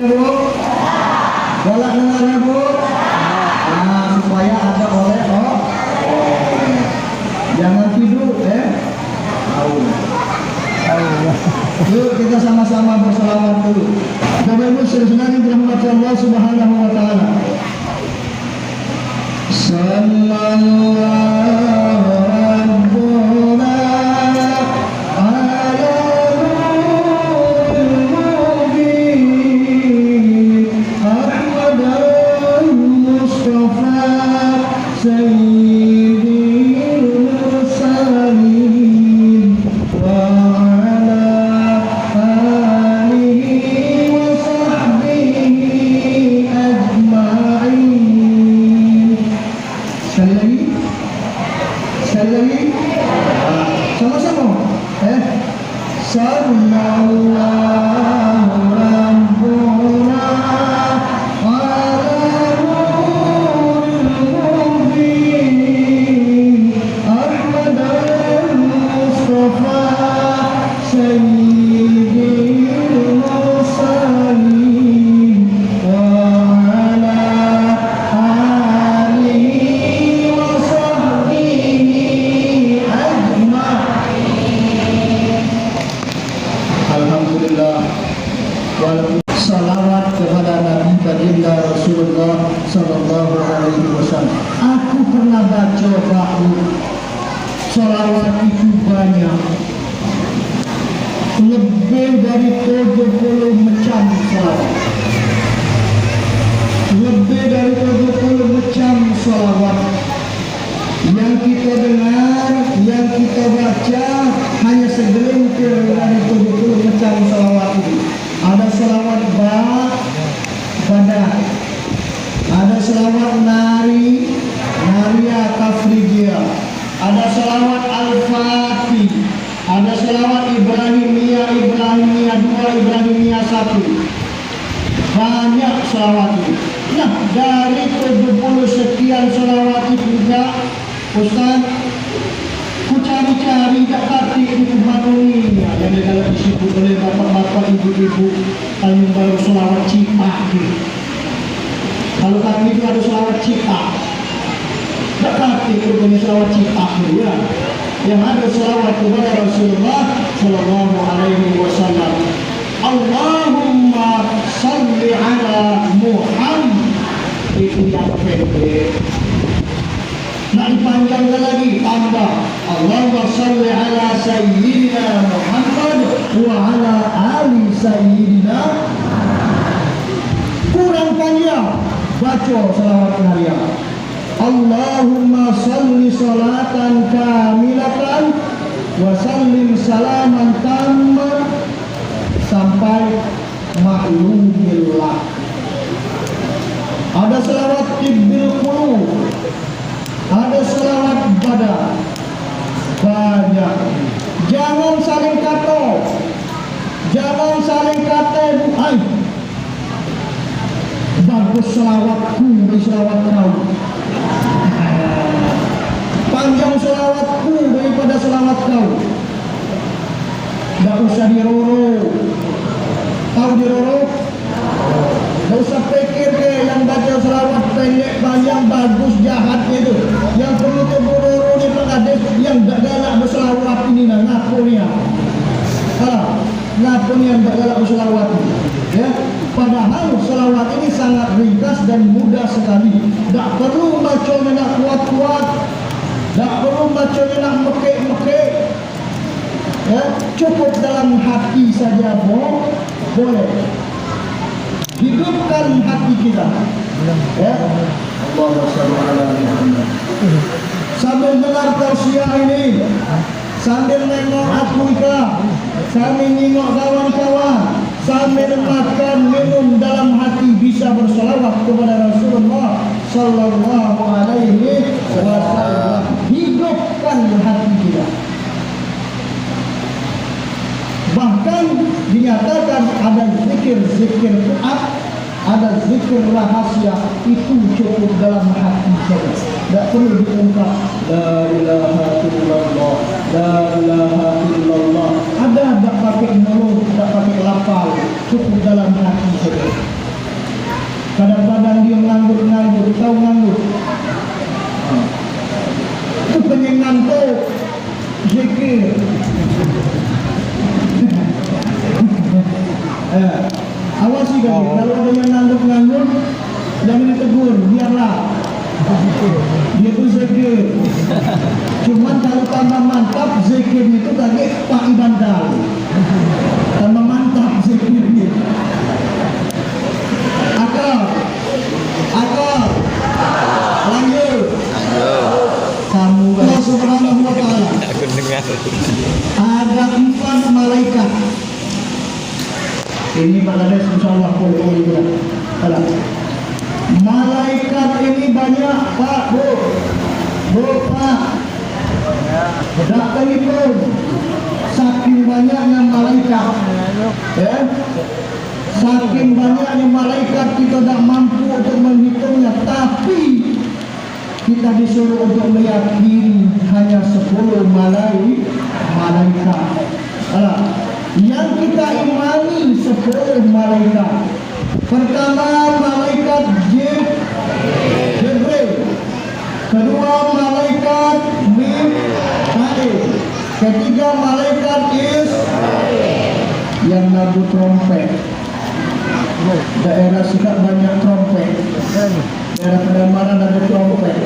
Bu? Galak dengarnya Bu? Nah, supaya ada oleh jangan tidur tahu. Yuk kita sama-sama berselawat dulu. Bapak Ibu saudara-saudari dirahmati Allah Subhanahu wa taala. Sallallahu rabbuna ala nuril mubin Ahmad al-Mustafa Sayyidil Mursalin wa ala alihi wa sahbihi ajma'in. Sekali lagi, sama-sama. Sallallahu rabbuna ala nuril mubin Ahmad al-Mustafa Sayyidil Mursalin wa ala alihi wa sahbihi ajma'in. Alhamdulillah. Salawat kepada Nabi Baginda Rasulullah Sallallahu Alaihi Wasallam. Aku pernah baca bahwa salawat itu banyak, lebih dari 70 macam salawat. Lebih dari 70 macam salawat yang kita dengar, yang kita baca hanya segelintir dari 70 macam salawat itu. Ada salawat badan, ada salawat naria tafrijiyah, ada salawat al-fatih, ada salawat Ibrahimiyah 2, Ibrahimiyah 1. Banyak salawat itu. Nah, dari 70 sekian salawat itu juga Ustaz, ku cari-cari tak kati itu manunia yang dalam disebut oleh bapak-bapak, ibu-ibu yang baru salawat cipak gitu. Kalau kami itu ada salawat cipak, tak kati itu punya salawat cipak gitu ya. Yang ada salawat kepada Rasulullah Sallallahu Alaihi Wasallam. Allahumma salli ala Muhammad. Itu yang pendek. Nak dipanjangkan lagi, tambah Allahumma salli ala Sayyidina Muhammad wa ala ali Sayyidina. Kurang panjang, baca salawat harian. Allahumma salli salatan kamilatan wa sallim salaman tamman sampai maklumillah. Ada salawat tibbil qulub, ada salawat badan, banyak. Jangan saling kata, hai, bagus salawatku dari salawat kau, panjang salawatku daripada salawat kau. Tak usah diroro, tahu diroro? Tak usah pikir ke yang baca selawat pendek, panjang, bagus, jahat itu. Yang perlu terbororo di hadis yang tak galak berselawat ini nah, ngapunya. Ngapunya yang tak galak berselawat ini. Ya, padahal selawat ini sangat ringkas dan mudah sekali. Tak perlu bacanya nak kuat-kuat, tak perlu bacanya nak mekek-mekek. Ya, cukup dalam hati saja boleh. Hidupkan hati kita. Ya, Allahumma shalli ala Muhammad. Sambil dengar tausiah ini, sambil nengok Afrika, sambil nengok kawan-kawan, sambil makan minum dalam hati bisa berselawat kepada Rasulullah Sallallahu Alaihi Wasallam. Hidupkan hati kita. Bahkan dinyatakan ada zikir-zikir Quran, ada zikir rahasia, itu cukup dalam hati saja. Tak perlu diungkap. La ilaha illallah, la ilaha illallah. Ada tak pakai mulut, tak pakai lafal, cukup dalam hati saja. Awasi kamu, kalau ada yang ngangguk-ngangguk, jangan ditegur, biarlah. Dia tuh zikir. Cuman kalau tambah mantap zikir itu tadi Pak Ibandal. Tambah mantap zikirnya. Akal, lanjut. Kamu Allah Subhanahu wa Ta'ala. Aku dengar. Ada 4 malaikat. Ini pada dasar insyaallah boleh juga. Malaikat ini banyak, Pak, Bu, Pak. Tak telefon. Saking banyaknya malaikat, ya. Saking banyaknya malaikat kita tak mampu untuk menghitungnya, tapi kita disuruh untuk meyakini hanya 10 malaikat. Yang kita imani 10 malaikat. Pertama malaikat Jibril, kedua malaikat Mikail, ketiga malaikat yang nabu trompet. Daerah sudah banyak trompet. Daerah Kedamaran ada trompet.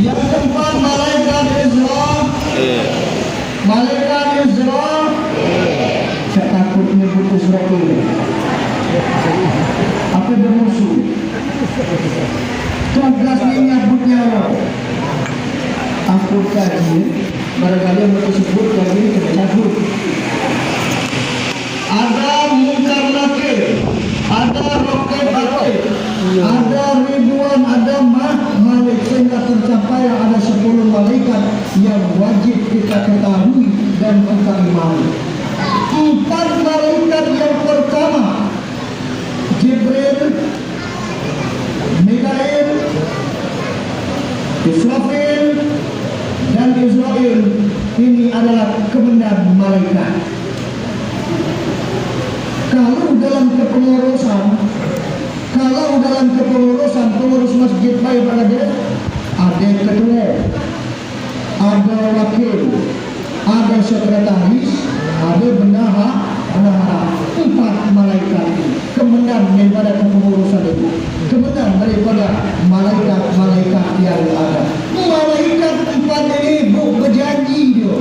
Yang keempat malaikat Israel. Malaikat Israel. Saya takut nyebut Israel. Apa bermusuh? Tugasnya nyabutnya Allah. Aku kaji, barangkali yang tersebut lagi tidak nyabut. Ada Munkar Nakir, ada Roket Batik, ada ribuan, ada Malik, sehingga tercapai ada 10 malaikat yang wajib kita ketahui dan kita imani. 4 malaikat yang pertama Jibril, Mikail, Israfil dan Israel. Ini adalah kebenaran malaikat. Kalau dalam kepengurusan pengurus masjid Bayi Bangladesh, ada ketua, ada wakil, ada sekretaris, ada bendahara, 4 malaikat. Kemenang daripada kepengurusan itu, kemenang daripada malaikat yang ada. Malaikat 4 ini berjanji dia.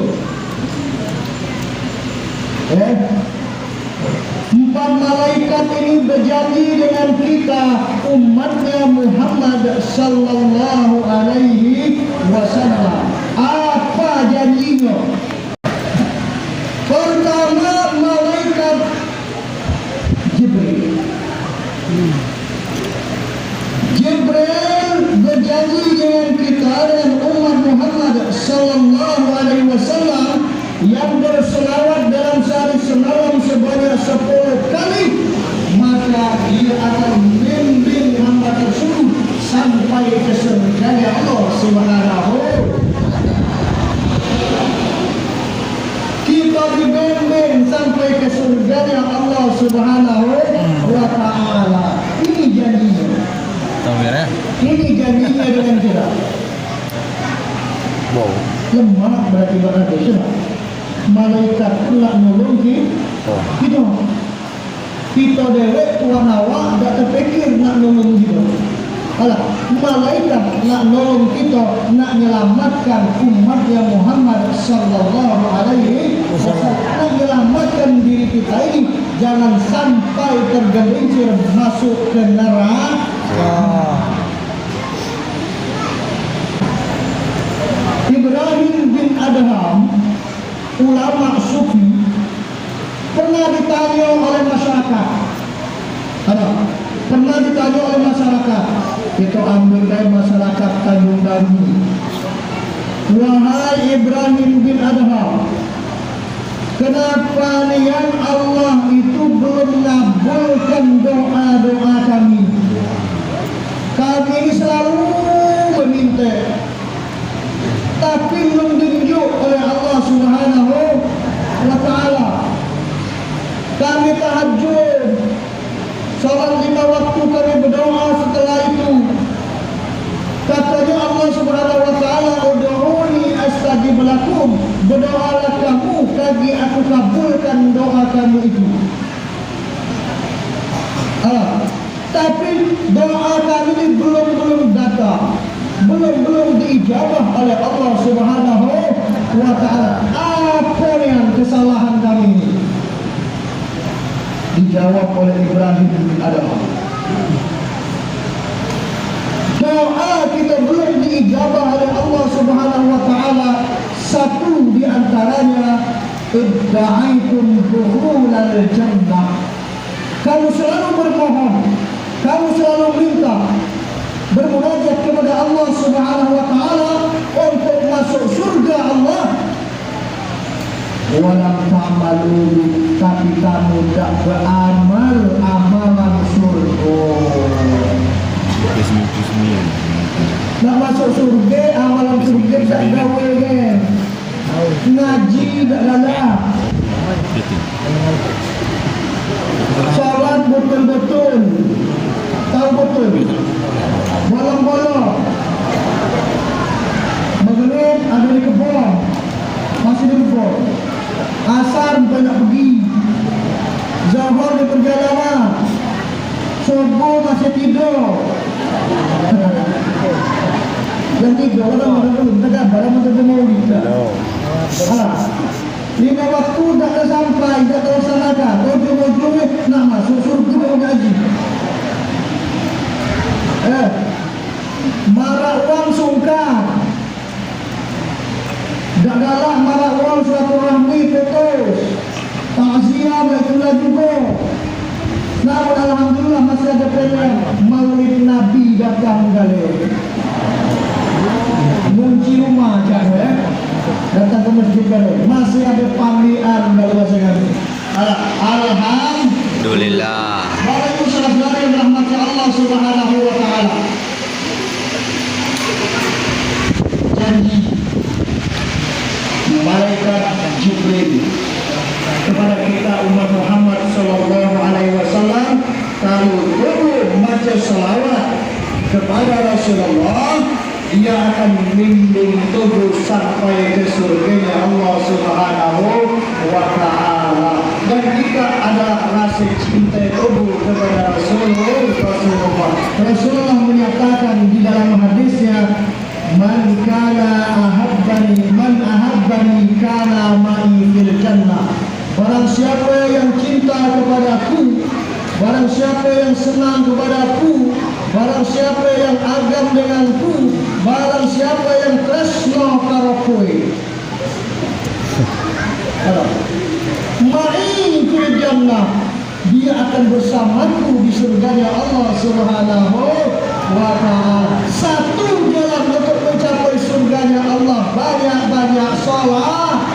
4 malaikat ini berjanji dengan kita, umatnya Muhammad sallallahu alaihi wasallam. Apa janjinya? Pertama malaikat Jibril. Jibril berjanji dengan kita dan umat Muhammad sallallahu alaihi wasallam yang berselawat dalam sehari semalam sebanyak 10 kali, maka dia akan membimbing hamba tersebut sampai ke surga Allah Subhanahu. Kita dibimbing sampai ke surga Allah Subhanahu wa Ta'ala. Ini janjinya. Ini janjinya dengan kita. Wow. Lemah berarti Bangladesh. Malaikat nak nolong kita dewek tuan awak tak terpikir nak nolong kita. Malaikat nak nolong kita, nak menyelamatkan umatnya Muhammad sallallahu alaihi wasallam, nak menyelamatkan diri kita ini jangan sampai tergelincir masuk ke neraka. Ibrahim bin Adham, ulama sufi, pernah ditanya oleh masyarakat. Pernah ditanya oleh masyarakat. Kita ambil dari masyarakat Tanjung Dami. Wahai Ibrahim bin Adham, kenapa yang Allah itu belum mengabulkan doa-doa kami? Kami ini selalu meminta, tapi belum ditunjuk oleh Allah Subhanahu wa Ta'ala. Kami tahajud, salat 5 waktu, kami berdoa setelah itu. Katanya Allah Subhanahu wa Ta'ala, ud'uni astajib lakum, berdoalah kamu, kami aku kabulkan doa belum diijabah oleh Allah Subhanahu wa ta'ala. Apa yang kesalahan kami ini? Dijawab oleh Ibrahim bin Adam. Doa kita belum diijabah oleh Allah Subhanahu wa ta'ala. Satu di antaranya, idda'aitum dukhulal jannah. Kamu selalu bermohon, kamu selalu minta, bermunajat kepada Allah Subhanahu wa ta'ala untuk masuk surga Allah. Walam ta'malu, tapi kamu tak beramal amalan surga. Nak masuk surga, amalan surga tak gawe kan. Ngaji tak galak. Salat betul-betul, tahu betul. Bolong-bolong. Maghrib ada di kebun, masih di kebun. Asar banyak pergi. Zuhur di perjalanan. Subuh masih tidur. Yang tidur orang barang macam mau kita. Lima waktu tak sampai, tak terlaksanakan. Ujung-ujungnya nak masuk surga mengaji. Marah uang sungkan. Tak galak marah uang silaturahmi putus. Takziah itulah juga. Namun alhamdulillah masih ada peluang Maulid Nabi datang kali. Kunci rumah jangan datang ke masjid kali. Masih ada panggilan kalau bahasa kami. Alhamdulillah. Waalaikumsalam yang dirahmati Allah Subhanahu wa ta'ala. Janji malaikat Jibril kepada kita umat Muhammad sallallahu alaihi wasallam, kalau perlu baca selawat kepada Rasulullah, dia akan membimbing tubuh sampai ke surganya Allah Subhanahu wa ta'ala. Dan kita ada rasa cinta tubuh kepada Rasulullah. Rasulullah menyatakan di dalam hadisnya, man ahabbani kana ma'i fil jannah. Barang siapa yang cinta kepadaku, barang siapa yang senang kepadaku, barang siapa yang agam denganku, barang siapa yang tresno karo kowe, ma'i fil jannah, dia akan bersamaku di surganya Allah Subhanahu wa ta'ala. Satu jalan untuk mencapai surganya Allah, banyak-banyak salat.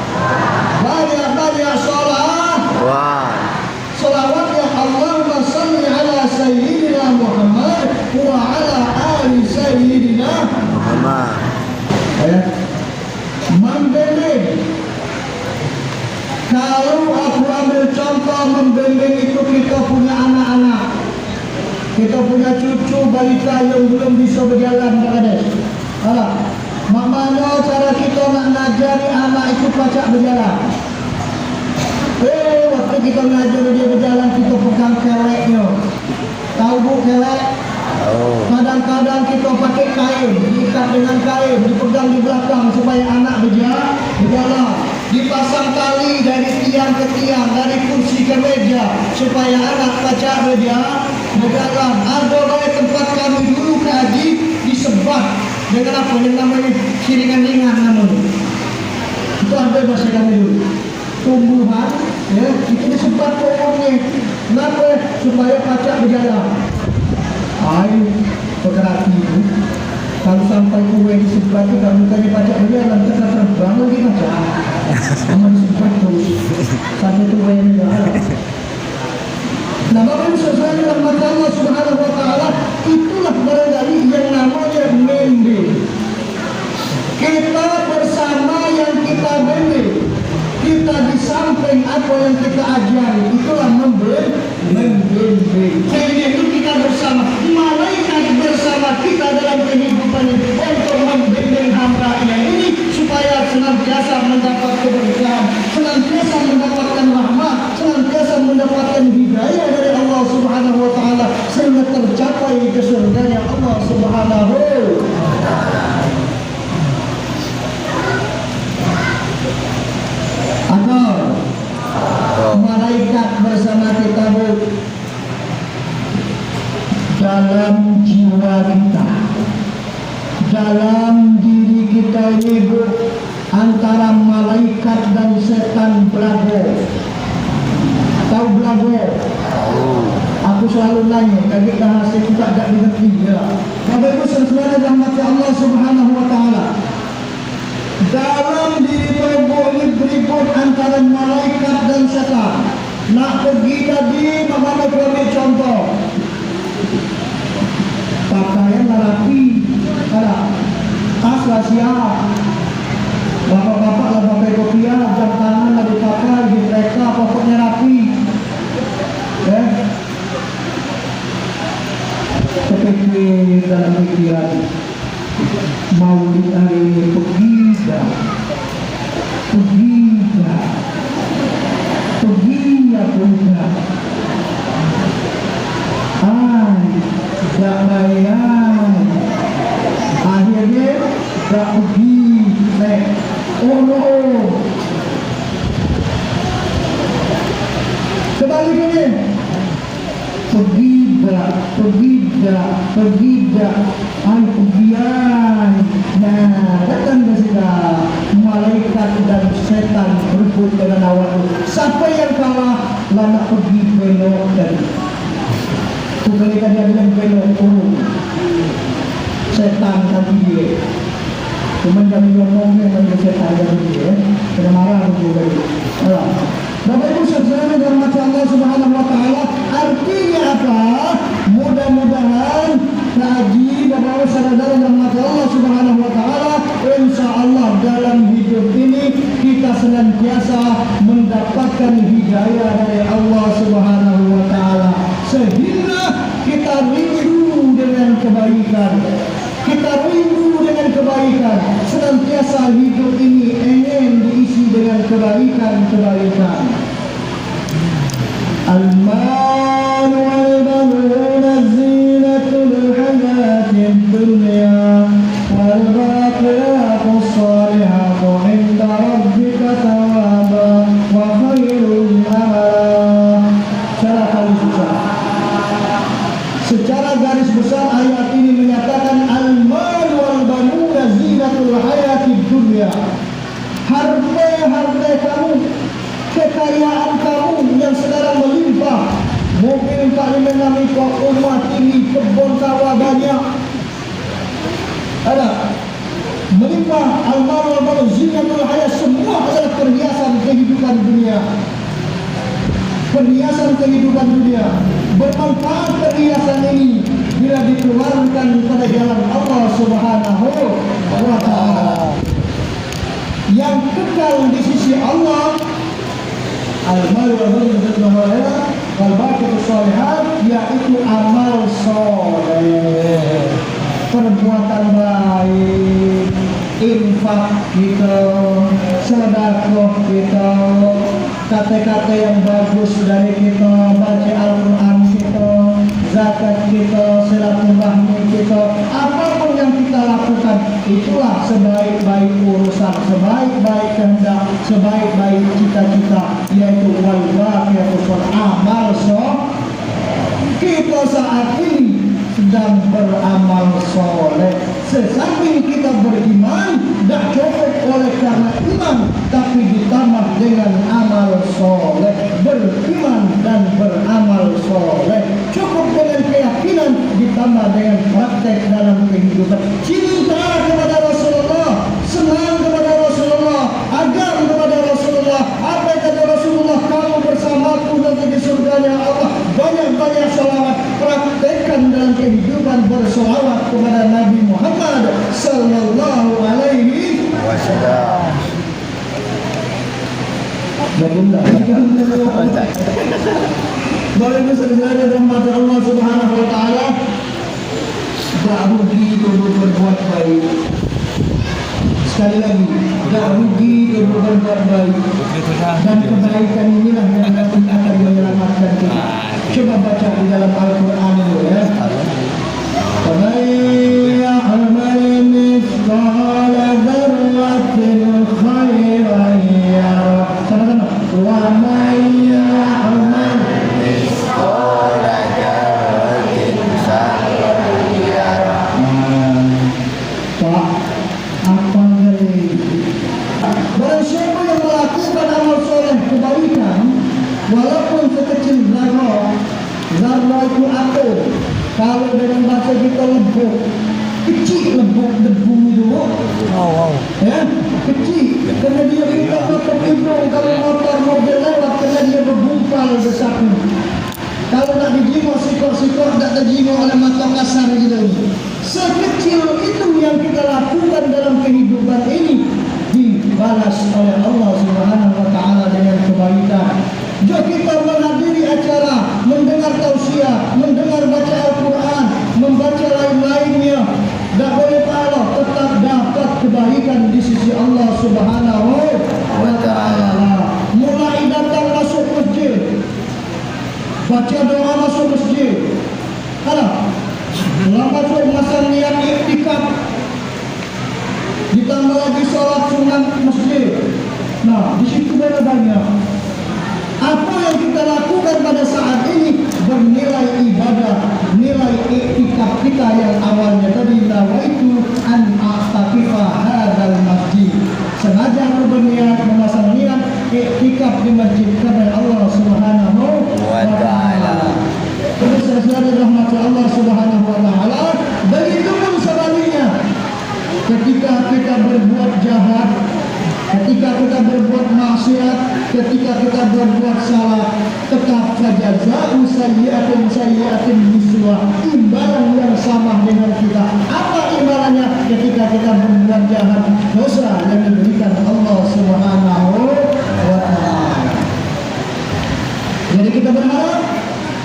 Banyak-banyak salat. Salawat yang Allahumma salli ala Sayyidina Muhammad wa ala ali Sayyidina Muhammad. Membimbing. Kalau aku ambil contoh membimbing itu, kita punya anak-anak, kita punya cucu balita yang belum bisa berjalan Bangladesh. Mana cara kita nak ngajari anak itu pacak berjalan? Waktu kita ngajar dia berjalan, kita pegang keleknya. Tahu bu kelek? Kadang-kadang kita pakai kain, diikat dengan kain, dipegang di belakang supaya anak berjalan. Dipasang tali dari tiang ke tiang, dari kursi ke meja, supaya anak pacak berjalan. Ada banyak tempat kami dulu kaji disebat dengan apa yang namanya kiringan ringan namanya. Itu ada bahasa kami dulu. Tumbuhan, ya, itu disebat pohonnya. Kenapa? Supaya pacak berjalan. Ayo, perhati itu. Kalau sampai kue disebat itu, kalau bukannya pacak berjalan, kita terbang lagi pacak. Sama disebat terus. Sampai kue yang berjalan. Nah, Bapak Ibu Saudara yang dirahmati Allah Subhanahu wa ta'ala, itulah barangkali yang namanya membimbing. Kita bersama yang kita bimbing, kita di samping apa yang kita ajari, itulah membimbing. Jadi itu kita bersama, malaikat bersama kita dalam kehidupan ini untuk membimbing hamba-Nya ini supaya senantiasa mendapat keberkahan, senantiasa mendapatkan rahmat, senantiasa mendapatkan hidayah dari Allah Subhanahu wa ta'ala, sehingga tercapai ke surganya Allah Subhanahu wa ta'ala. tahu belago. Aku selalu nanya, kaget dah hasil kita tak mengerti ya. Bapak Ibu saudara rahmati Allah Subhanahu wa taala. Dalam diri tubuh ini berikut antara malaikat dan setan. Nak pergi tadi, mama ambil contoh. Pakaian rapi, ada tas siap. Bapak-bapak lah pakai kopiah, jam tangan lah dipakai, di mereka pokoknya rapi. Terpikir dalam pikiran Maulid hari ini pergi dah tak bayar, akhirnya tak pergi. Oh no, sebaliknya pergi dah, kemudian datang ke sini malaikat dan setan berebut dengan awak. Siapa yang kalah lama pergi belok tadi. Malaikat dia bilang belok setan tadi dia. Cuman kami ngomongnya dengan setan tadi dia, kena marah juga. Bapak Ibu saudara dirahmati Allah Subhanahu wa taala, artinya apa? Mudah-mudahan kaji Bapak Ibu saudara dirahmati Allah Subhanahu wa taala, insyaallah dalam hidup ini kita senantiasa mendapatkan hidayah dari Allah Subhanahu wa taala sehingga kita rindu dengan kebaikan. Senantiasa hidup ini ingin diisi dengan kebaikan. Al-mal wal banuna zinatul hayatid dunya wal baqiyatus salihatu 'inda rabbika thawaban wa khairul amala. Secara garis besar ayat ini menyatakan al-mal wal banuna zinatul hayatid dunya. Harta kamu, kekayaan kamu yang sekarang melimpah, mobil parlimen kau, rumah tinggi, kebun sawah banyak, ada melimpah. Al-mal wal banuna zinatul hayat, semua adalah perhiasan kehidupan dunia. Bermanfaat perhiasan ini bila dikeluarkan pada jalan Allah Subhanahu wa taala. Yang kekal di sisi Allah, al-mal wal banuna wal baqiyatus shalihat, yaitu amal soleh, perbuatan baik, infak kita, sedekah kita, kata-kata yang bagus dari kita, baca Al-Quran kita, zakat kita, silaturahmi kita, apapun yang kita lakukan, itulah sebaik-baik urusan, sebaik-baik kehendak, sebaik-baik cita-cita, yaitu wal baqiyatus amal soleh. Kita saat ini sedang beramal soleh. Sesamping kita beriman, tak cukup oleh karena iman, tapi ditambah dengan amal soleh. Beriman dan beramal soleh, cukup dengan keyakinan, ditambah dengan praktek dalam kehidupan. Cinta kepada Rasulullah, senang kepada Rasulullah, agam kepada Rasulullah. Apa kata Rasulullah? Kamu bersamaku nanti di surganya Allah. Banyak-banyak salawat, praktekkan dalam kehidupan bersolawat kepada Nabi Muhammad sallallahu alaihi wasallam. Bapak Ibu saudara rahmat Allah Subhanahu wa taala, tak rugi untuk berbuat baik. Sekali lagi, tak rugi untuk berbuat baik. Dan kebaikan inilah yang akan menyelamatkan kita. Coba baca di dalam Al-Quran itu ya. وَمَنْ يَعْمَلْ مِثْقَالَ ذَرَّةٍ خَيْرًا يَرَهُ. Sama-sama. وَمَنْ يَعْمَلْ مِثْقَالَ ذَرَّةٍ خَيْرًا يَرَهُ. Pak, apa ini? Barang siapa yang melakukan amal soleh kebaikan, walaupun sekecil zarah itu atom. Kalau dengan bahasa kita lembut, kecil lembut debu itu, ya kecil. Karena dia bukan motor hidung, kalau motor mobil lewat, karena dia bergumpal bersatu. Kalau nak dijingok sikor-sikor, tak terjingok oleh mata kasar gitu. Sekecil itu yang kita lakukan dalam kehidupan ini dibalas oleh Allah Subhanahu wa taala dengan kebaikan. Jika kita menghadiri acara, mendengar tausiah, mendengar baca Al-Quran, membaca lain-lainnya, tak boleh pahala, tetap dapat kebaikan di sisi Allah Subhanahu wa taala. Mulai datang masuk masjid, baca doa masuk masjid. Setelah masuk masa niat iktikaf, ditambah lagi sholat sunat masjid. Nah, di situ banyak. Apa yang kita lakukan pada saat ini bernilai ibadah, nilai iktikaf kita yang awalnya tadi nawaitu an a'takifa hadzal masjid. Sengaja aku berniat memasang niat iktikaf di masjid karena Allah Subhanahu wa taala. Saudara rahmat Allah Subhanahu wa taala, begitu pun sebaliknya. Ketika kita berbuat jahat, ketika kita berbuat maksiat, ketika kita berbuat salah, tetap saja jaza'u sayyi'atin misluha, imbalan yang sama dengan kita. Apa imbalannya? Ketika kita berbuat jahat, dosa yang diberikan Allah Subhanahu wa taala. Jadi kita berharap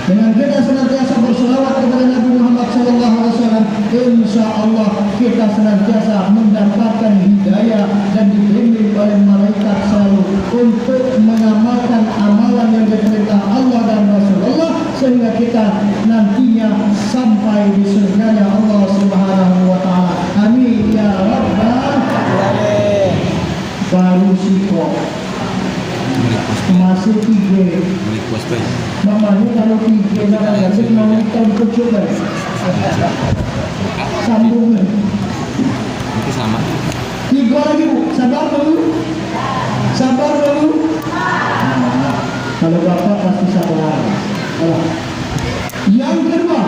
dengan kita senantiasa berselawat kepada Nabi Muhammad SAW, insya Allah kita senantiasa mendapatkan hidayah dan dibimbing oleh malaikat selalu untuk mengamalkan amalan yang diperintah Allah dan Rasulullah, sehingga kita nantinya sampai di surganya Allah Subhanahu wa taala. Amin ya rabbal alamin. Baru sikok masih 3. Namanya kalau 3 namanya mau tahun kecoba sambungnya itu sama 3 lagi bu, sabar dulu kalau bapak pasti sabar. Yang kedua,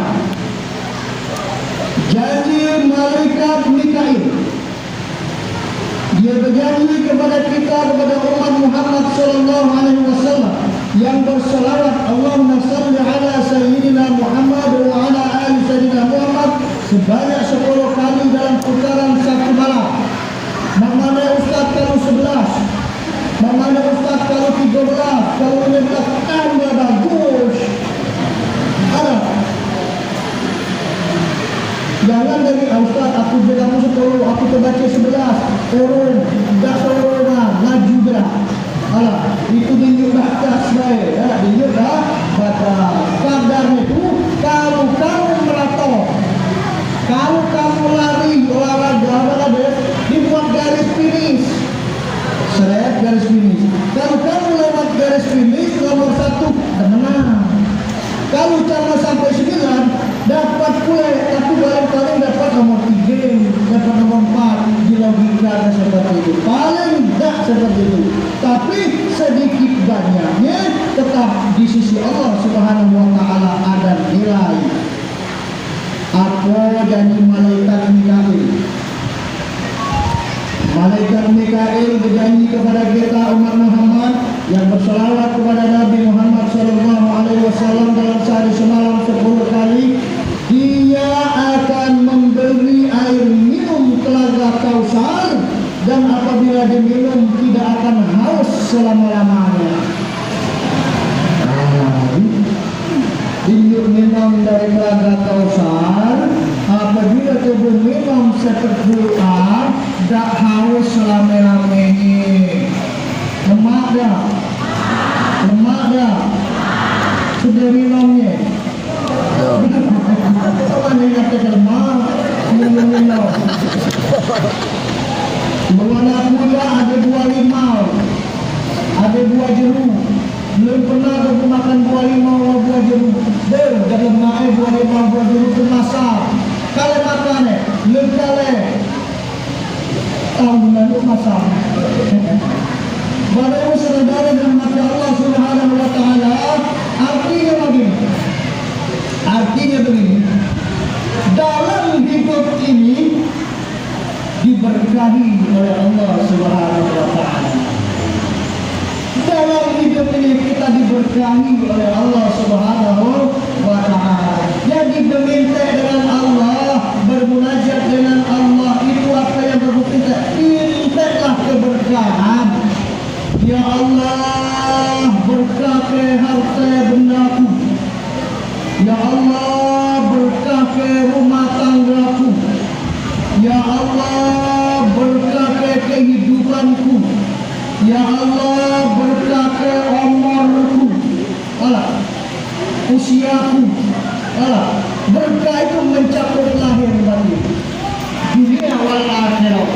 janji malaikat Mikail. Dia berjanji kepada kita, kepada umat Muhammad sallallahu alaihi wasallam yang berselawat, Allahumma salli ala sayyidina Muhammad wa ala ali sayyidina Muhammad sebanyak 10 kali dalam putaran satu malam. Mana Ustaz kalau 11, mana Ustaz kalau 13, kalau 15, tambah bagus. Jangan dari Ustaz aku jaga 10, aku terbaca 11, turun, tak turun lah, laju dah. Itu tunjuk batas baik, tunjuk dah batas. Kadarnya itu, kalau kamu maraton, kalau kamu lari, olahraga, dibuat garis finish, seret garis finish. Kalau kamu lewat garis finish, nomor 1, menang. Kalau cuma sampai 9, dapat pula, tapi paling dapat nomor 3, dapat nomor 4, di logika seperti itu. Paling tidak seperti itu. Tapi sedikit banyaknya tetap di sisi Allah Subhanahu wa taala ada nilai. Apa janji malaikat Mikail? Malaikat Mikail berjanji kepada kita umat Muhammad yang berselawat kepada Nabi Muhammad sallallahu alaihi wasallam dalam sehari semalam 10 kali, dia akan memberi air minum telaga Kausar, dan apabila diminum tidak akan haus selama-lamanya. Dia minum dari telaga Kausar, apabila tubuh minum seperti tak haus selama-lamanya. Lemak dah, sudah minumnya. Orang yang kata lemak, minum. Mengenai pula ada 2 limau, ada 2 jeruk. Belum pernah aku makan buah limau atau buah jeruk. Dalam makan buah limau, buah jeruk itu masak. Kalau makan belum kali tahun lalu masak. hidup ini, dalam hidup ini diberkahi oleh Allah Subhanahu wa taala. Dalam hidup ini kita diberkahi oleh Allah Subhanahu wa taala. Jadi meminta dengan Allah, bermunajat dengan Allah, itu apa yang berbuka. Mintalah keberkahan. Ya Allah, berkati harta bendaku. Ya Allah, berkati rumah tanggaku. Ya Allah, berkati kehidupanku. Ya Allah, berkati umurku. Allah, usiaku. Allah, berkah itu mencakup lahir batin, dunia wal akhirat.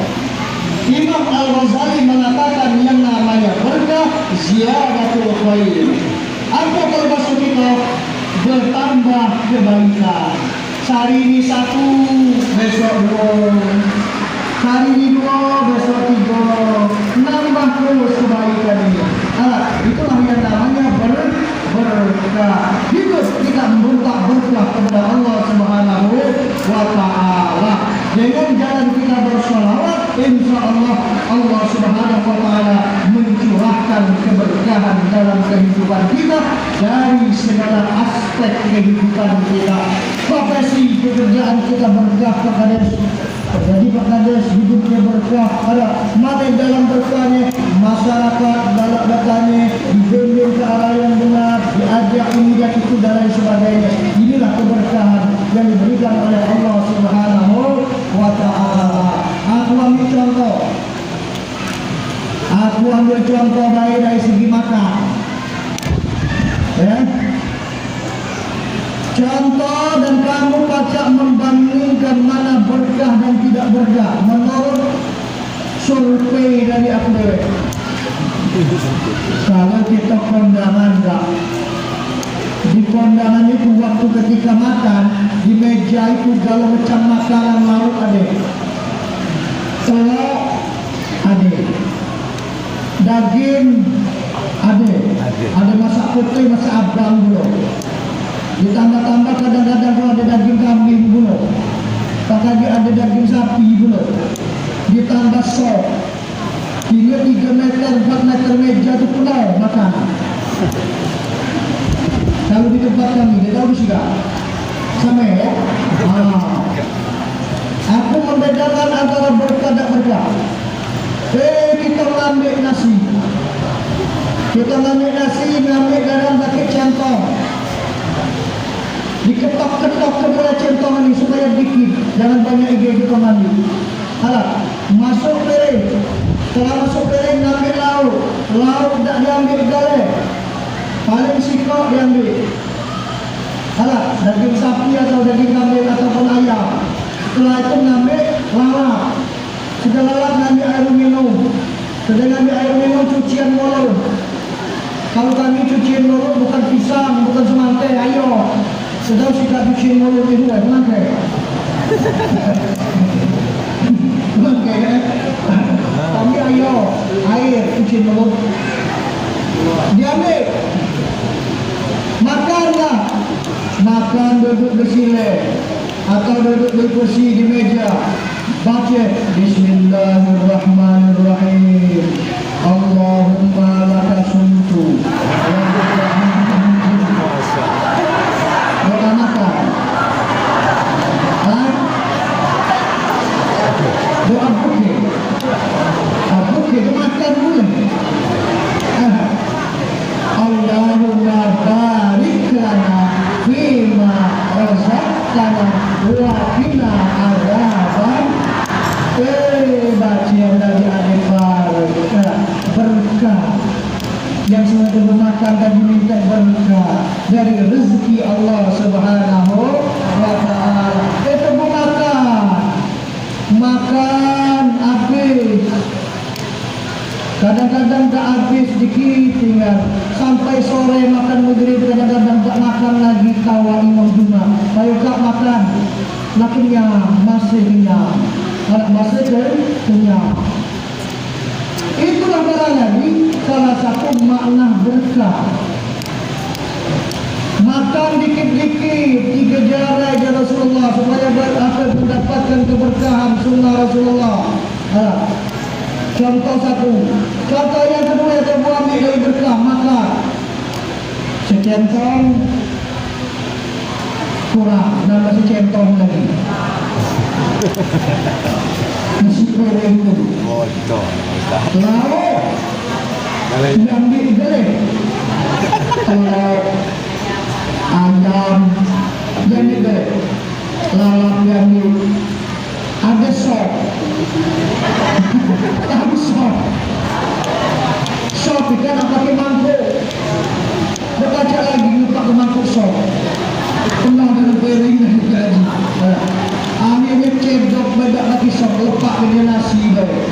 Imam Al-Ghazali mengatakan yang namanya berkah ziyadatul khair. Apa kalau maksud kita? Bertambah kebaikan. Hari ini satu, besok dua. Hari ini dua, besok tiga. Nambah terus kebaikan ini. Itulah yang namanya berkah. Hidup kita membuka berkah kepada Allah Subhanahu wa taala. Dengan jalan kita bersolawat, insya Allah Allah Subhanahu wa taala mencurahkan keberkahan dalam kehidupan kita dari segala aspek kehidupan kita. Profesi pekerjaan kita berkah kepada jadi Pak Kades hidupnya berkah. Ada mati dalam berkahnya, masyarakat balak datanya dibimbing ke arah yang benar, diajak ini dan itu dan lain sebagainya. Inilah keberkahan yang diberikan oleh Allah Subhanahu wa taala. Aku ambil contoh baik dari segi makan. Ya. Contoh dan kamu baca membandingkan mana berkah dan tidak berkah menurut survei dari aku dewe. Kalau kita kondangan enggak, di kondangan itu waktu ketika makan di meja itu segala macam makanan lauk ada, telur ada, daging ada masak putih, masak abang dulu. Ditambah-tambah kadang-kadang kalau ada daging kambing dulu, kadang ada daging sapi dulu, ditambah sop. Hingga 3 meter, 4 meter meja itu pulau makan. Kalau di tempat kami, dia tahu juga sama ya. Aku membedakan antara berkah dan berkah. Kita mengambil nasi, ngambil dalam pakai centong. Diketok-ketok kepala centong ini supaya dikit, jangan banyak ige mandi. Masuk piring. Setelah masuk piring ngambil lauk tak diambil gale, paling sikok diambil. Daging sapi atau daging kambing ataupun ayam. Setelah itu ngambil lalap. Sudah lalap ngambil air minum. Sudah ngambil air minum cucian mulut. Kalau kami cucian mulut bukan pisang, bukan semangka, ayo. Sedang kita cucian mulut itu semangka. Kami ayo air cuci mulut diambil, makan duduk di sini atau duduk di kursi di meja, baca Bismillahirrahmanirrahim, Allahumma laka sumtu. Doa makan, doa bukit. Itu makan dulu. Allahumma barik lana fima razaqtana wa qina adzaban. Baca yang dari Al-Fatihah berkah. Yang sudah bermakan dan diminta berkah dari rezeki Allah Subhanahu wa taala. Itu makan habis. Kadang-kadang tak habis dikit tinggal sampai sore makan maghrib, kadang-kadang tak makan lagi kawa Imam Jumat. Ayo kak makan, masih kenyang, masih kenyang. Itulah barangkali salah satu makna berkah. makan dikit-dikit 3 jari ya Rasulullah supaya akan mendapatkan keberkahan sunnah Rasulullah. Contoh satu. Contoh yang kedua yang saya buat dari berkah makan secentong kurang dan masih centong lagi. Masih kurang itu. Bodoh. Lalu diambil boleh. Kalau ayam jadi boleh. Lalu diambil ada sop. Ada sop. Sop ikan nak pakai mangkuk. Berkaca lagi lupa ke mangkuk sop. Penuh dengan piring dan gaji. Akhirnya cedok bedak lagi sop lepak dengan nasi boleh.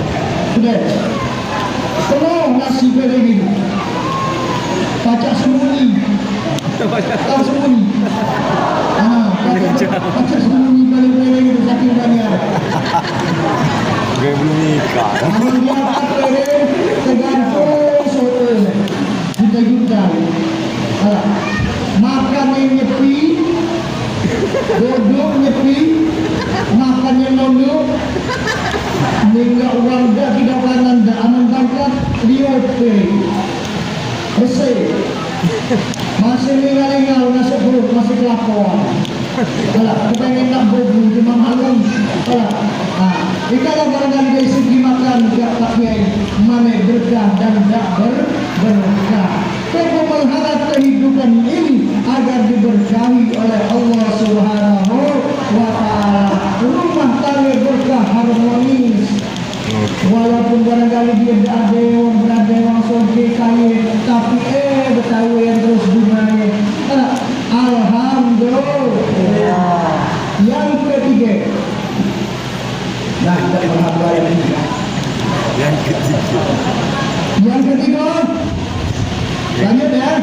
Sudah. Penuh nasi boleh gitu. Pacak sembunyi. Tahu sembunyi. Pacak sembunyi boleh gitu saking banyak. Gue belum nikah. Dia pakai tergantung soto juta-juta. Makan yang nyepi, duduk nyepi, makan yang nunduk, hingga uang dah tidak kanan dah aman bangkat liope, bersih, masih lingal-lingal nasi perut masih kelakuan. Kepengen nak bobo cuma malam. Ikalah barangkali dari segi makan tidak pakai mana berkah dan tak berkah. Kita mengharap kehidupan ini agar diberkahi oleh Allah Subhanahu wa Ta'ala. Rumah tangga berkah harmonis. Walaupun barangkali dia berada soge kaya, tapi betawi yang terus dunia. Alhamdulillah. Yang ketiga. Nah, kita berharap yang ketiga. Yang ketiga. Lanjut ya.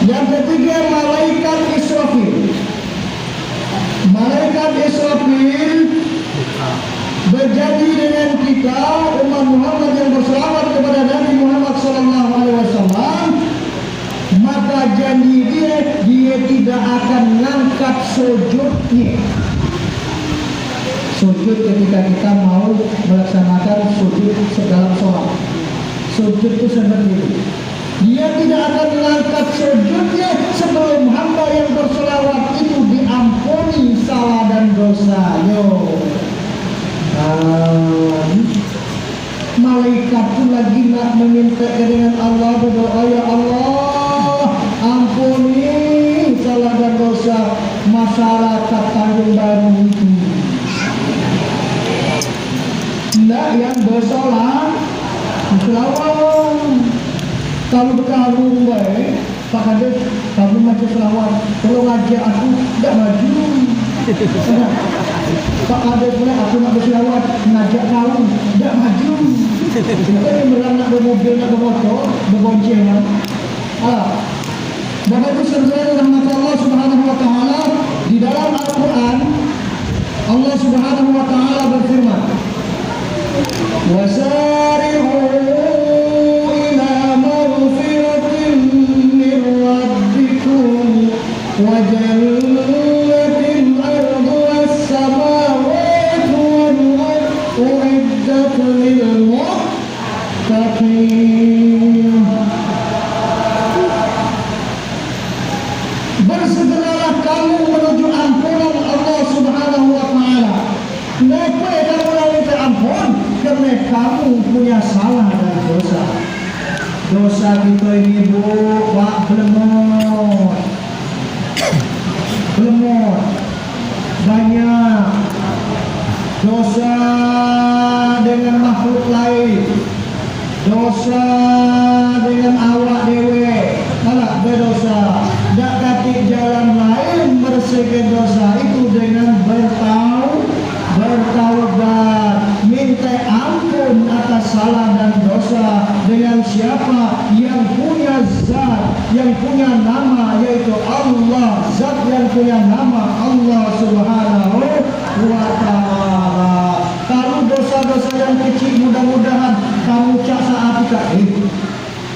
Yang ketiga malaikat Israfil. Malaikat Israfil berjanji dengan kita umat Muhammad yang berselawat kepada Nabi Muhammad SAW. Maka janji dia tidak akan mengangkat sujudnya. Sujud ketika kita mau melaksanakan sujud dalam sholat. Sujud itu seperti itu. Dia tidak akan mengangkat sujudnya sebelum hamba yang berselawat itu diampuni salah dan dosa. Malaikat pun lagi nak meminta dengan Allah, berdoa, ya Allah, ampuni salah dan dosa masyarakat Tanjung Baru itu. Tidak yang bersolat, selawat. Kalau berkarung baik, Pak Kades, kamu macam selawat. Kalau ngajak aku, tidak maju. Pak Kades pula, aku nak berselawat, ngajak kau, tidak maju. Kita yang beranak bermobil, nak bermotor, berboncengan. Bapak itu saudara rahmat Allah Subhanahu wa Ta'ala, di dalam Al-Quran, Allah Subhanahu wa Ta'ala berfirman, وَسَارِعُوا إِلَى مَغْفِرَةٍ مِّن رَّبِّكُمْ وَجَنَّةٍ أَرْضُهَا السَّمَاوَاتُ وَالْأَرْضُ أُعِدَّتْ لِلْمُتَّقِينَ. Bersegeralah kamu menuju ampunan Allah Subhanahu wa Ta'ala. Kenapa kamu minta ampun? Karena kamu punya salah dan dosa. Dosa kita ini Pak belemot banyak. Dosa dengan makhluk lain, dosa dengan awak dewe, berdosa. Dak kaki jalan lain bersihkan dosa itu dengan bertaubat, minta ampun atas salah dan dosa dengan siapa? Yang punya zat, yang punya nama, yaitu Allah. Zat yang punya nama Allah Subhanahu wa Ta'ala. Kalau dosa-dosa yang kecil mudah-mudahan kamu cak saat kita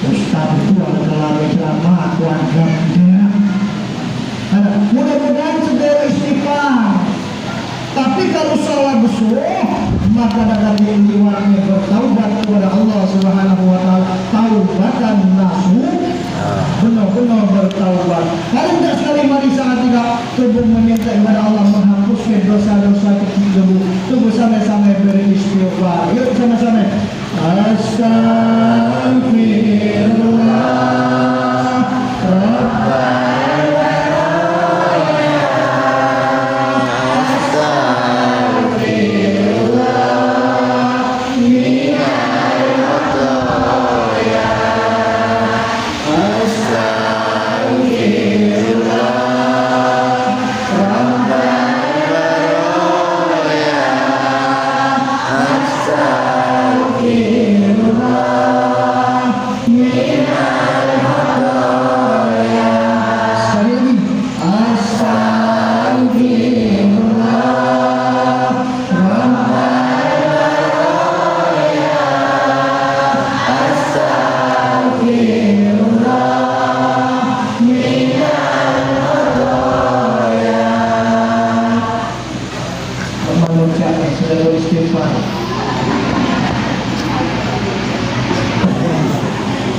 Ustaz itu adalah ceramah keluarga salah besar, maka dapat diiwani bertaubat kepada Allah Subhanahu wa taala, taubatan nasuh, benar-benar bertaubat. Hari tidak sekali mari saat tidak tubuh meminta kepada Allah menghapuskan dosa-dosa kecil tubuh sampai-sampai beristighfar. Yuk sama-sama. Astagfirullah.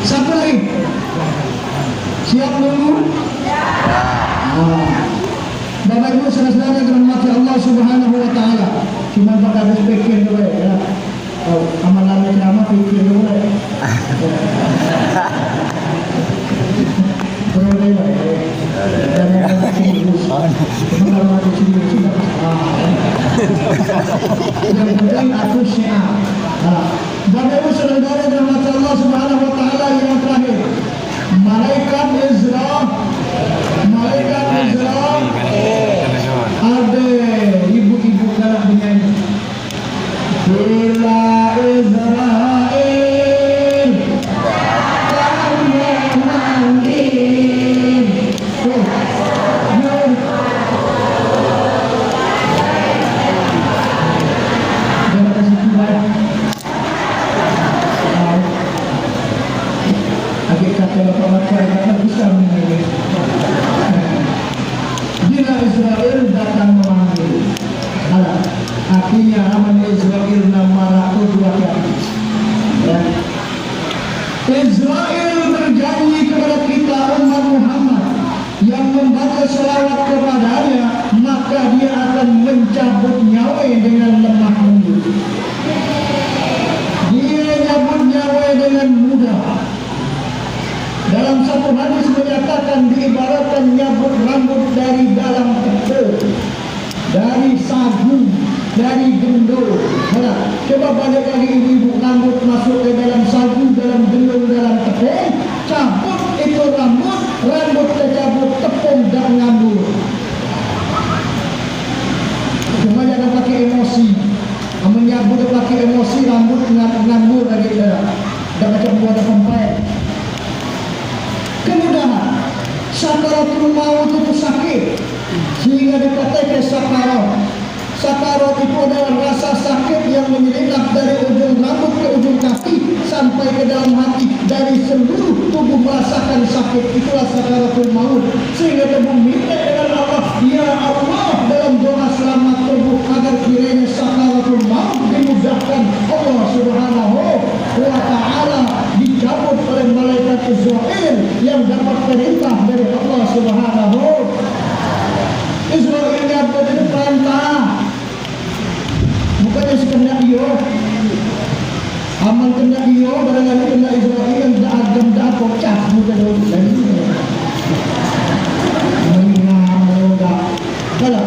Siapa lagi? Siap dulu? Bapak Ibu saudara-saudara yang dirahmati Allah Subhanahu wa taala. Cuma pada habis pikir dulu ya. Oh, amalan ceramah pikir dulu ya. Boleh ya. Jangan sibuk. Kalau ada sibuk tidak. Yang penting aku siap. Bapak Ibu saudara yang dirahmati Allah Subhanahu wa taala, yang terakhir, malaikat Israel ada ibu-ibu galak menyanyi. Bila Israel kamu manggil, jangan kasih kibat. Agak kata bapak macam tak bisa menyanyi. Bila Israel datang memanggil, artinya nama Israel nama ratu dua kali. Ya. Israel berjanji kepada kita umat Muhammad yang membaca selawat kepadanya, maka dia akan mencabut nyawa dengan lemah lembut. Dia cabut nyawa dengan mudah. Dalam satu hadis menyatakan diibaratkan nyabut rambut dari dalam tepung, dari sagu, dari gendul. Coba balik lagi ibu-ibu, rambut masuk ke dalam sagu, dalam gendul, dalam tepung, cabut itu rambut tercabut, tepung dan ngambul. Cuma jangan pakai emosi. Menyabut pakai emosi, rambut ngambul lagi dah. Dan macam buat sampai. Kemudahan sakaratul maut itu sakit, sehingga dikatakan sakarat itu adalah rasa sakit yang menyelinap dari ujung rambut ke ujung kaki sampai ke dalam hati, dari seluruh tubuh merasakan sakit. Itulah sakaratul maut, sehingga tubuh minta dengan Allah, ya Allah, dalam doa selamat tubuh, agar kiranya sakaratul maut dimudahkan Allah Subhanahu wa taala, dicabut oleh malaikat Israel yang dapat perintah dari Allah Subhanahu. Israel yang ada perintah, bukannya sekedar dia. Amal kena dia, barangkali kena Israel yang tak agam tak pocah muka dulu lagi. Mengingat tak. Kalau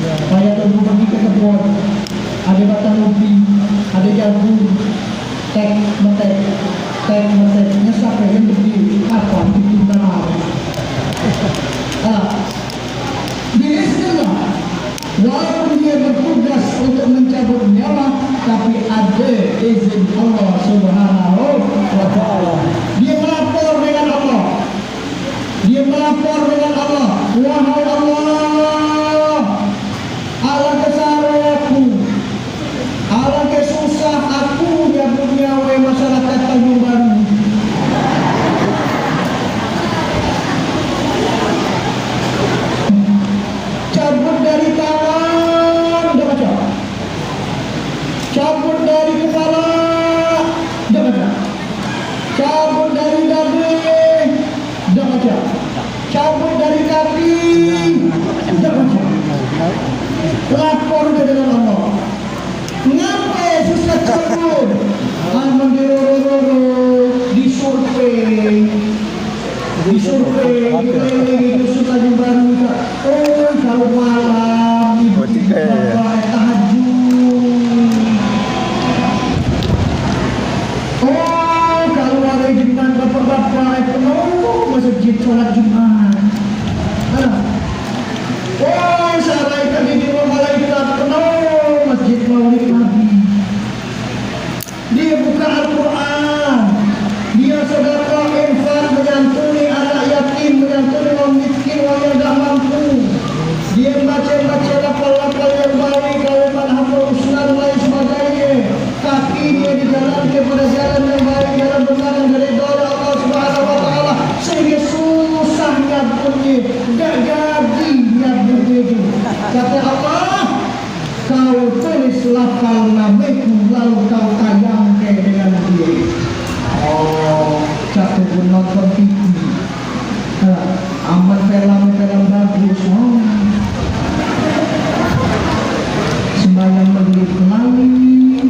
payah tu pergi ke kebun, ada batang ubi, ada jagung, tek metek, nyesap yang berdiri apa bikin tanah. Biasanya walaupun dia bertugas untuk mencabut nyawa, tapi ada izin Allah Subhanahu wa taala. Dia melapor dengan Allah. Wahai Allah, alangkah kesara aku, alangkah susah aku nyabut nyawa masyarakat Tanjung Baru. Cabut dari tangan, lapor dengan Allah. Ngapa susah cabut? Aman disurvei, itu suka baru juga. Oh kalau malam ibu tahajud. Oh kalau hari Jumat bapak-bapak penuh masjid sholat Jumat. Oh sarai tadi di rumah malaikat penuh masjid Maulid Nabi. Dia buka Al-Quran, dia sedekah infak menyantuni anak yatim, menyantuni orang miskin, orang yang tak mampu. Dia baca lapal-lapal yang baik, kalimat hafal husna dan lain sebagainya. Kaki dia dijalankan kepada jalan yang baik, jalan benar yang dari doa Allah Subhanahu Wa Taala. Sehingga susahnya bunyi, gak jadi dia begitu. Kata Allah, kau tulis lafal namaku lalu kau tayangkan dengan dia. Oh, satu pun nonton TV, amat film bagus. Oh, sembahyang maghrib kelamin,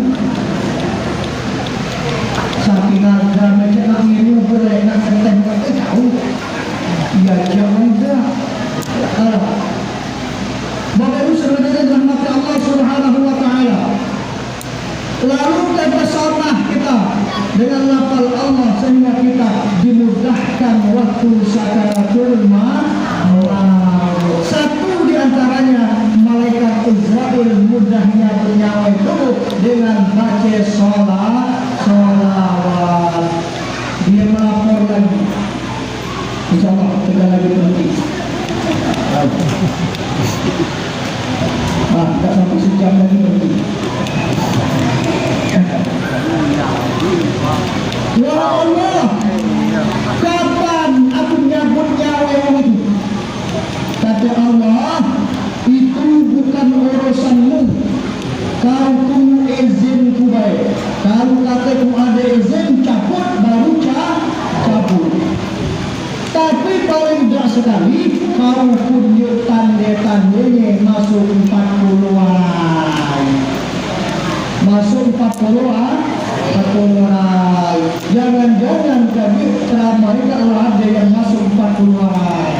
sapi naga macam nak minum boleh nak seteng tak tahu. Ya jangan dah. Bapak Ibu saudara dirahmati Allah Subhanahu Wa Taala. Lalu kita bersama kita dengan lafal Allah sehingga kita dimudahkan waktu sakaratul maut. Satu di antaranya malaikat Israel mudahnya bernyawa tubuh dengan baca sholawat. Dia melapor lagi. InsyaAllah kita lagi berhenti. Tak sampai sejam lagi berhenti. Ya Allah, kapan aku nyabut nyawa yang itu? Kata Allah, itu bukan urusanmu. Kau tunggu izin ku baik. Kalau kataku ada izin cabut, baru cabut. Tapi paling tidak sekali kau punya tanda-tandanya masuk 40-an. Masuk 40-an. Jangan-jangan kami ceramah kalau ada yang masuk 40-an.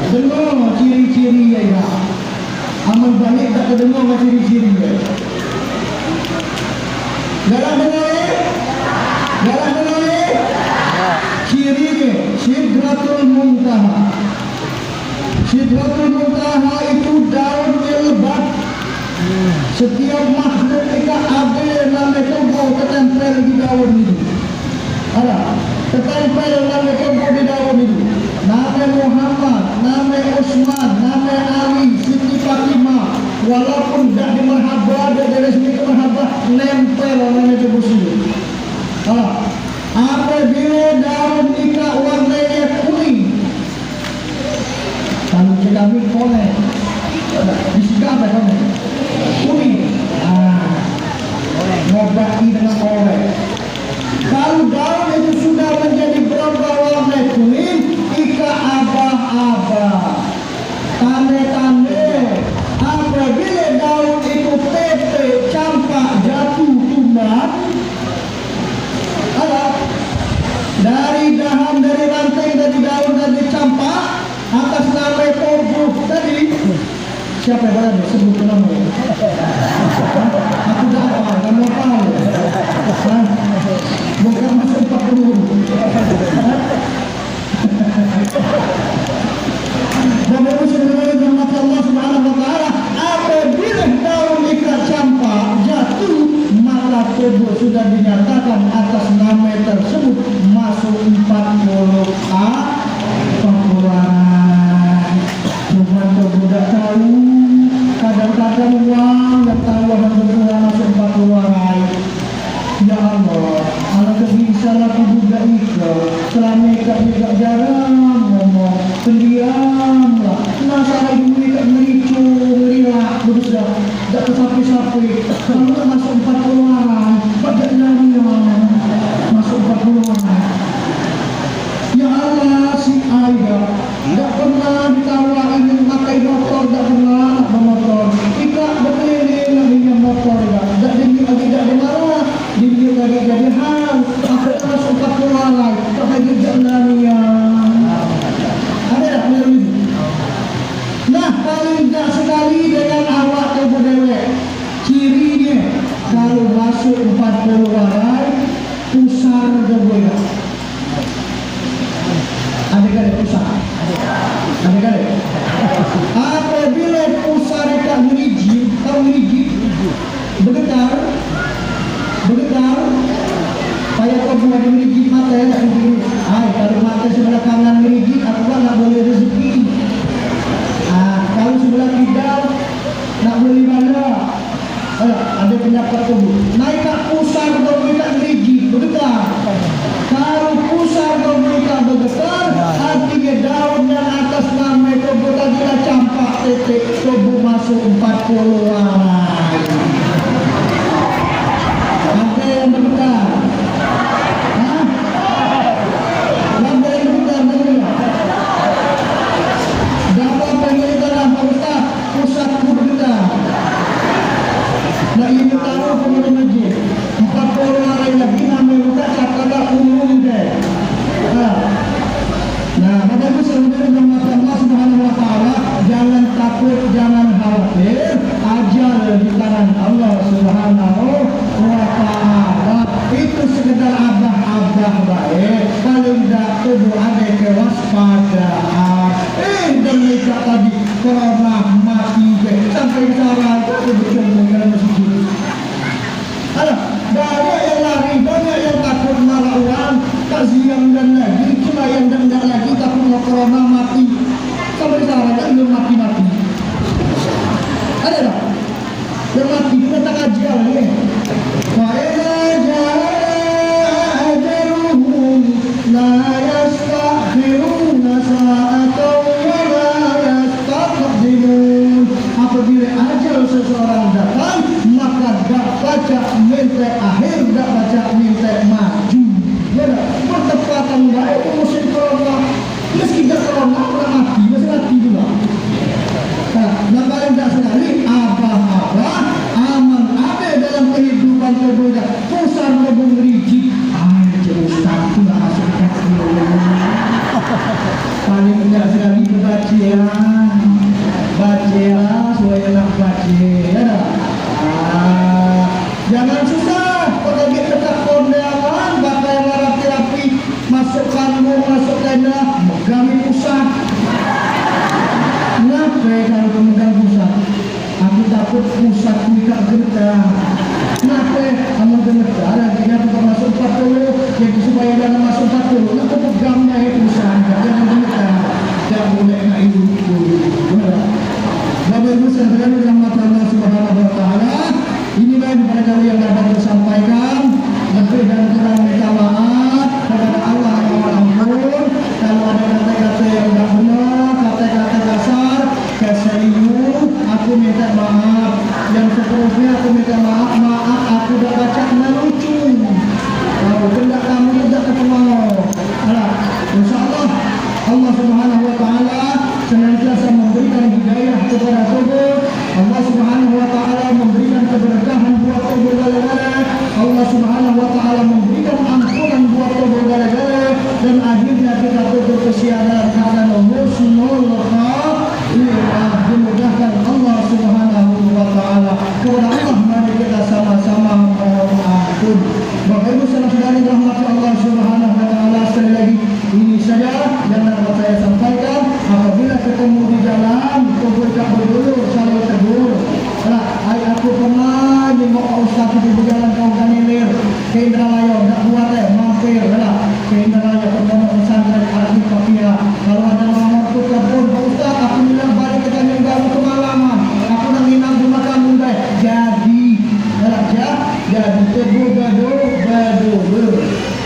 Dengar ciri-ciri ya. Amal baik tak terdengar ciri-ciri ya. Galah dengar cirinya Sidratul Muntaha. Sidratul Muntaha itu daunnya lebat. Setiap makhluk kita ada yang namanya tubuh ketempel di daun itu. Ada ketempel namanya tubuh di daun itu. Nama Muhammad, nama Utsman, nama Ali, Siti Fatimah. Walaupun tidak di marhabah, dari sini ke marhabah, nempel namanya tubuh sini. Apabila daun nikah warnanya kuning, kalau kita ambil kolek, disegah apa kamu? Kuning. Ngobati dengan kolek. Kalau daun itu sudah menjadi berubah warna kuning, ika abah-abah, tanda-tanda. Apabila daun itu tepe, campak, jatuh, tumbang, dari dahan, dari ranting, dari daun, dari campak, atas nama tubuh tadi. Siapa yang berada? Sebut nama. Aku tak apa, kamu tahu. Bukan masuk 40. Bapak Ibu saudara dirahmati Allah Subhanahu Wa Taala, apabila daun ikat campak jatuh, maka tubuh sudah dinyatakan atas nama tersebut masuk 40-an. Tuhan tidak tahu. Kadang-kadang uang yang tahu akan berkurang masuk 40-an. Ya Allah, alangkah bisa aku juga ikut. Selama ikat juga jarang ngomong, pendiamlah. Masalah ibu ikat mericu, merilak, berusaha, tak kesapi-sapi. Kalau masuk 40-an, banyak nyanyian masuk 40-an. Ya Allah, si Aida Dia lagi jadi hal. Aku harus 40 orang. Tak lagi jalan ya. Ada tak macam itu? Nah, paling tak sekali dengan awak berdewek. Cirinya kalau masuk 40 orang, pusar berdewek. Ada pusar. Ada. Apabila pusar tak merigid, bergetar, payah kau buat merigid mata ya tak begini. Kalau mata sebelah kanan merigid, aku tak boleh rezeki. Kalau sebelah kidal nak beli mana? Ada pendapat tubuh. Naik kat pusar kau beli tak merigid, bergetar. Kalau pusar kau beli tak bergetar, artinya daun yang atas nama tubuh tadi dah campak titik tubuh masuk 40 orang. Ada yang bergetar. Ada yang bergetar. Dapat pengeluaran apa Ustaz? Pusatku bergetar. Nak ini tahu pengeluaran masjid. 40 orang lagi nama Ustaz cakap umum dia. Nah, bapak-ibu saudara yang dirahmati Allah Subhanahu wa taala, jangan takut, jangan khawatir, ajal di tangan Allah Subhanahu wa taala. Itu sekedar abah-abah baik, paling tak tubuh ada kewaspadaan. Dan mereka tadi corona mati sampai sekarang itu betul dalam masjid. Banyak yang lari, banyak yang takut marah orang, tak siang dan lagi, cuma yang dengar lagi takut corona mati. Sampai sekarang kan belum mati-mati. Ada tak? Yang mati kita tak ajal ni. Wa'idha ja'a ajaluhum la yastakhiruna sa'atan wa la yastaqdimun. Apabila ajal seseorang datang, maka tak baca minta akhir, tak baca minta maju. Bertepatan baik itu musim corona. Meski tak corona, orang mati, masih mati juga. Nah, paling tak sekali, abah-abah aman ada dalam kehidupan tergoda. Pusar lebih rigid. Ustaz itu tak masuk kaki. Paling tak sekali baca supaya nak baca. Jangan susah. Kalau kita tak kondangan, pakai terapi, masuk kandung, masuk tenda, kami pusat. Kenapa kalau pemegang pusat? Aku takut pusat tidak gerta. Kenapa? Kamu gemetar, akhirnya kita masuk 40, jadi supaya jangan masuk 40, aku pegangnya itu pusat, jangan gemetar. Jangan boleh nak hidup. Bapak-ibu sekalian yang dirahmati Allah Subhanahu wa taala, inilah barangkali yang dapat disampaikan. Lebih dan kurang minta maaf kepada Allah yang Maha Ampun. Kalau ada kata-kata yang tidak benar, kata-kata kasar, keselimu, aku minta maaf. Yang seterusnya aku minta maaf, aku dah baca melucu. Kalau tidak kamu tidak ketemu. InsyaAllah Allah Subhanahu wa taala senantiasa memberikan hidayah kepada tubuh. Allah Subhanahu wa taala memberikan keberkahan buat tubuh gala-gala. Allah Subhanahu wa taala memberikan ampunan buat tubuh gala-gala, dan akhirnya kita tutup kesianan keadaan husnul khatimah. Dimudahkan Allah Subhanahu wa taala. Kepada Allah mari kita sama-sama mohon ampun. Bapak Ibu saudara-saudari rahmat Allah Subhanahu wa taala, sekali lagi ini saja yang dapat saya sampaikan. Apabila ketemu di jalan, tubuh tak berdulu, selalu tegur. Aku pernah jenguk Ustaz di jalan kau Ganilir ke Indralaya, tak buat mampir ke Indralaya pondok pesantren Arti Papia. Kalau ada nomor tu telepon, Ustaz aku bilang balik ke Tanjung Baru kemalaman, aku nak minat rumah kamu deh. Jadi tegur gaduh.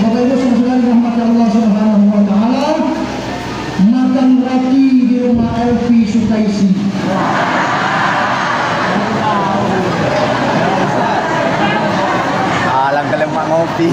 Bapak Ibu sekalian rahmat Allah Subhanahu wa taala, makan roti di rumah Elvi Sukaisi. Alang ka lang ngopi.